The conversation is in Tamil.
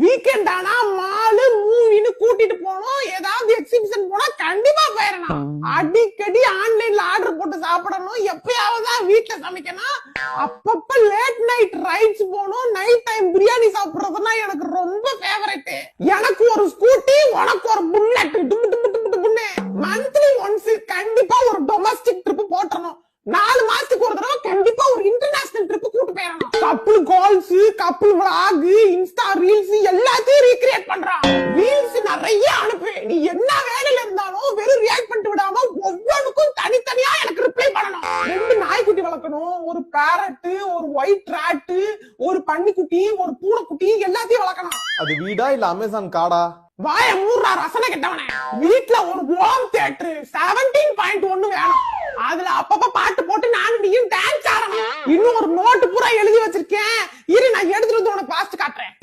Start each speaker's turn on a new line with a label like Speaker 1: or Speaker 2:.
Speaker 1: வீக்கெண்ட் ஆனா மாலு மூவின்னு கூட்டிட்டு போனோம். ஏதாவது எக்ஸிபிஷன் போனா கண்டிப்பா போயிடணும். அடிக்கடி ஆன்லைன்ல ஆர்டர் போட்டு சாப்பிடணும். எப்பயாவது வீட்டுல சமைக்கணும். அப்பப்ப லேட் நைட் ரைட்ஸ் போகணும். நைட் டைம் பிரியாணி சாப்பிடுறதுன்னா எனக்கு ரொம்ப ஃபேவரட். எனக்கு ஒரு ஸ்கூட்டி, உனக்கு ஒரு புல்லட். மந்த்லி ஒன்ஸ் கண்டிப்பா ஒரு டொமஸ்டிக் ட்ரிப் போட்டணும். 4 மாசத்துக்கு ஒரு தடவை கண்டிப்பா ஒரு இன்டர்நேஷனல் ட்ரிப் கூட்டு போயிடணும். Couple calls, couple vlog, Insta reels எல்லாத்தையும் ரீக்ரியேட் பண்றான். ரீல்ஸ் நிறைய அனுப்பு. நீ என்ன வேலையில இருந்தாலும் வெறும் ரியாக்ட் பண்ணிட்டு விடாம ஒவ்வொன்றுக்கும் தனித்தனியா எனக்கு ரிப்ளை பண்ணணும். 2 நாய்க்குட்டி வளர்க்கணும், ஒரு பேரட், ஒரு ஒயிட் ராட், ஒரு பன்னிக்குட்டி, ஒரு பூனைக்குட்டி எல்லாத்தையும் வளர்க்கணும்.
Speaker 2: அது வீடா இல்ல அமேசான் காடா?
Speaker 1: வாய மூறா ரசனை கெட்டவனே. வீட்டுல ஒரு ஹோம் தியேட்டர் 17.1 வேணும். அதுல அப்பப்ப பாட்டு போட்டு நானும் நீயும் டான்ஸ் ஆடணும். இன்னும் ஒரு நோட்டு பூரா எழுதி வச்சிருக்கேன். இரு நான் எடுத்துட்டு வந்து உனக்கு பாஸ்ட் காட்டுறேன்.